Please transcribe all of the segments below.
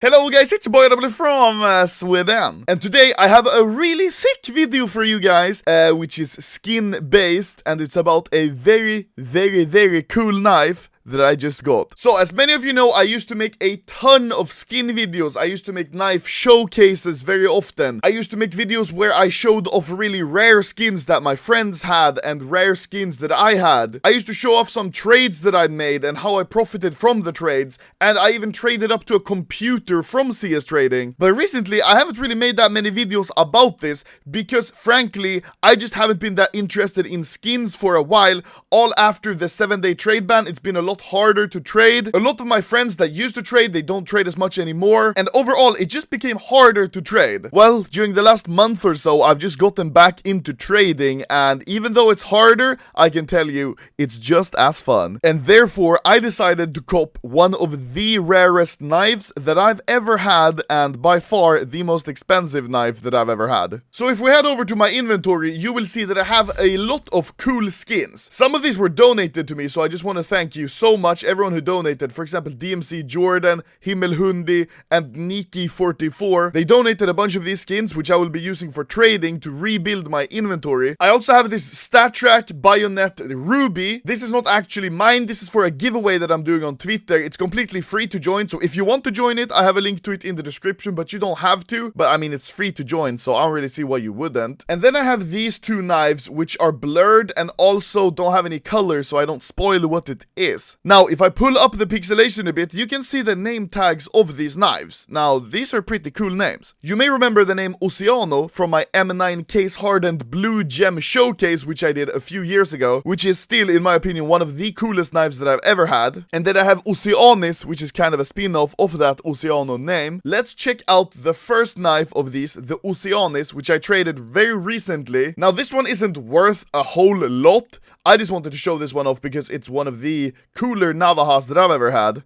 Hello guys, it's your boy W from Sweden, and today I have a really sick video for you guys, which is skin based, and it's about a very cool knife that I just got. So as many of you know, I used to make a ton of skin videos. I used to make knife showcases very often. I used to make videos where I showed off really rare skins that my friends had and rare skins that I had. I used to show off some trades that I'd made and how I profited from the trades, and I even traded up to a computer from CS Trading. But recently I haven't really made that many videos about this because frankly I just haven't been that interested in skins for a while. All after the 7-day trade ban, it's been a lot harder to trade. A lot of my friends that used to trade, they don't trade as much anymore, and overall it just became harder to trade. Well, during the last month or so I've just gotten back into trading, and even though it's harder, I can tell you it's just as fun. And therefore I decided to cop one of the rarest knives that I've ever had, and by far the most expensive knife that I've ever had. So if we head over to my inventory, you will see that I have a lot of cool skins. Some of these were donated to me, so I just want to thank you so much, everyone who donated. For example, DMC Jordan, Himmelhundi, and Niki44. They donated a bunch of these skins, which I will be using for trading to rebuild my inventory. I also have this StatTrack Bayonet Ruby. This is not actually mine, this is for a giveaway that I'm doing on Twitter. It's completely free to join, so if you want to join it, I have a link to it in the description, but you don't have to. But I mean, it's free to join, so I don't really see why you wouldn't. And then I have these two knives, which are blurred and also don't have any color, so I don't spoil what it is. Now, if I pull up the pixelation a bit, you can see the name tags of these knives. Now, these are pretty cool names. You may remember the name Oceano from my M9 case hardened blue gem showcase, which I did a few years ago, which is still, in my opinion, one of the coolest knives that I've ever had. And then I have Oceanis, which is kind of a spin-off of that Oceano name. Let's check out the first knife of these, the Oceanis, which I traded very recently. Now, this one isn't worth a whole lot. I just wanted to show this one off because it's one of the cooler Navahas that I've ever had.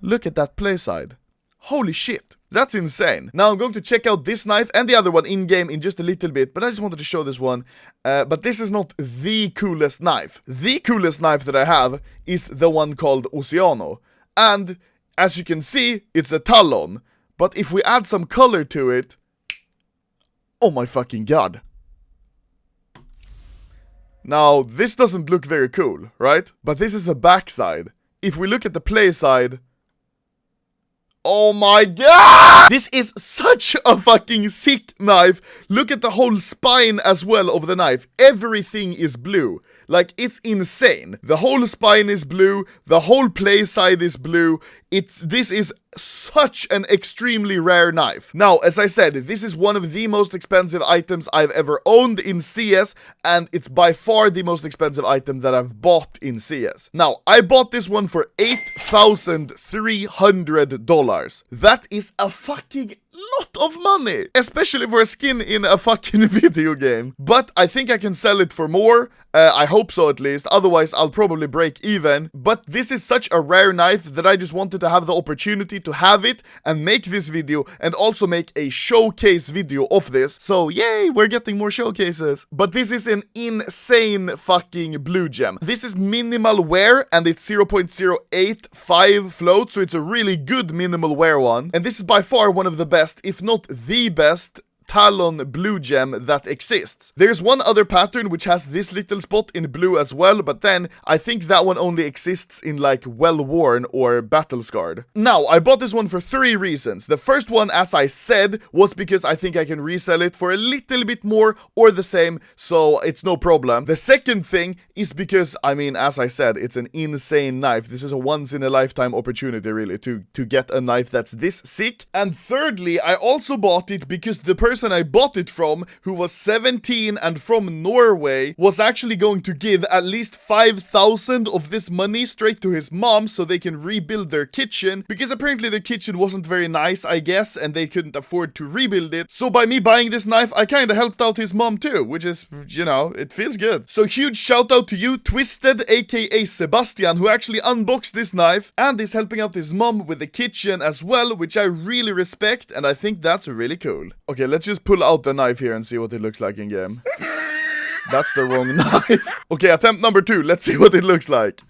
Look at that play side. Holy shit. That's insane. Now I'm going to check out this knife and the other one in-game in just a little bit, but I just wanted to show this one. But this is not the coolest knife. The coolest knife that I have is the one called Oceano. And as you can see, it's a Talon. But if we add some color to it... Oh my fucking god. Now, this doesn't look very cool, right? But this is the backside. If we look at the play side... Oh my god! This is such a fucking sick knife. Look at the whole spine as well of the knife. Everything is blue. Like, it's insane. The whole spine is blue. The whole play side is blue. This is such an extremely rare knife. Now, as I said, this is one of the most expensive items I've ever owned in CS, and it's by far the most expensive item that I've bought in CS. Now, I bought this one for $8,300. That is a fucking lot of money, especially for a skin in a fucking video game. But I think I can sell it for more. I hope so, at least. Otherwise, I'll probably break even. But this is such a rare knife that I just wanted to have the opportunity to have it and make this video, and also make a showcase video of this. So yay, we're getting more showcases. But this is an insane fucking blue gem. This is minimal wear, and it's 0.085 float, so it's a really good minimal wear one. And this is by far one of the best, if not the best, Talon blue gem that exists. There's one other pattern which has this little spot in blue as well, but then I think that one only exists in like well-worn or battle scarred. Now, I bought this one for 3 reasons. The first one, as I said, was because I think I can resell it for a little bit more or the same, so it's no problem. The second thing is because, I mean, as I said, it's an insane knife. This is a once-in-a-lifetime opportunity, really, to get a knife that's this sick. And thirdly, I also bought it because the person I bought it from, who was 17 and from Norway, was actually going to give at least 5,000 of this money straight to his mom so they can rebuild their kitchen, because apparently their kitchen wasn't very nice, I guess, and they couldn't afford to rebuild it. So by me buying this knife, I kinda helped out his mom too, which is, you know, it feels good. So huge shout out to you, Twisted, aka Sebastian, who actually unboxed this knife and is helping out his mom with the kitchen as well, which I really respect, and I think that's really cool. Okay, let's just pull out the knife here and see what it looks like in game. That's the wrong knife. Okay, attempt number 2. Let's see what it looks like.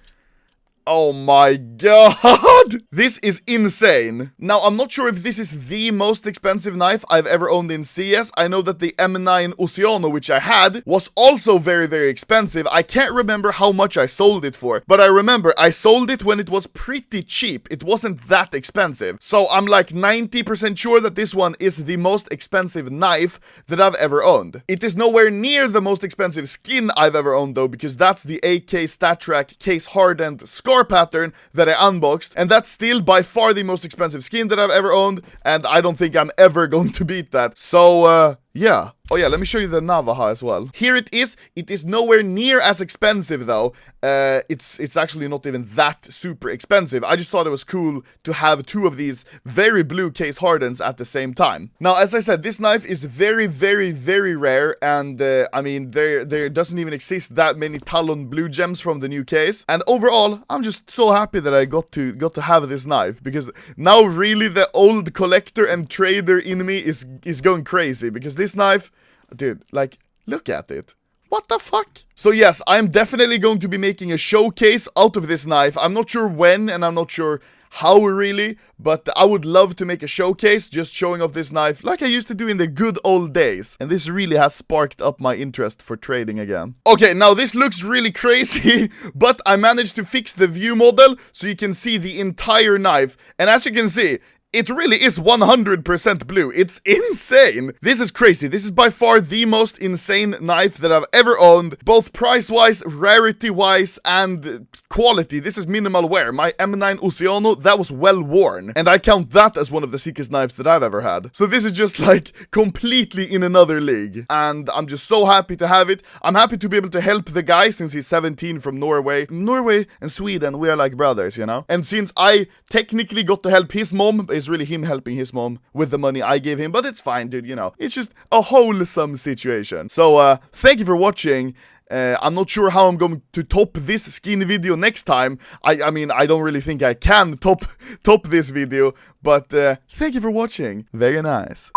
Oh my god! This is insane. Now, I'm not sure if this is the most expensive knife I've ever owned in CS. I know that the M9 Oceano, which I had, was also very, very expensive. I can't remember how much I sold it for, but I remember I sold it when it was pretty cheap. It wasn't that expensive. So I'm like 90% sure that this one is the most expensive knife that I've ever owned. It is nowhere near the most expensive skin I've ever owned though, because that's the AK StatTrak case hardened scar pattern that I unboxed, and that's still by far the most expensive skin that I've ever owned, and I don't think I'm ever going to beat that. So, yeah. Oh yeah, let me show you the Navaja as well. Here it is. It is nowhere near as expensive though. It's actually not even that super expensive. I just thought it was cool to have two of these very blue case hardens at the same time. Now, as I said, this knife is very, very, very rare, and I mean, there doesn't even exist that many Talon blue gems from the new case. And overall, I'm just so happy that I got to have this knife, because now really the old collector and trader in me is going crazy, because this knife, dude, like, look at it. What the fuck? So yes, I'm definitely going to be making a showcase out of this knife. I'm not sure when, and I'm not sure how really, but I would love to make a showcase just showing off this knife like I used to do in the good old days. And this really has sparked up my interest for trading again. Okay, now this looks really crazy, but I managed to fix the view model so you can see the entire knife. And as you can see, it really is 100% blue. It's insane. This is crazy. This is by far the most insane knife that I've ever owned, both price-wise, rarity-wise, and quality. This is minimal wear. My M9 Oceano, that was well worn, and I count that as one of the sickest knives that I've ever had. So this is just like completely in another league, and I'm just so happy to have it. I'm happy to be able to help the guy since he's 17 from Norway. Norway and Sweden, we are like brothers, you know? And since I technically got to help his mom, it's really him helping his mom with the money I gave him, but it's fine, dude, you know. It's just a wholesome situation. So, thank you for watching. I'm not sure how I'm going to top this skin video next time. I mean, I don't really think I can top this video, but thank you for watching. Very nice.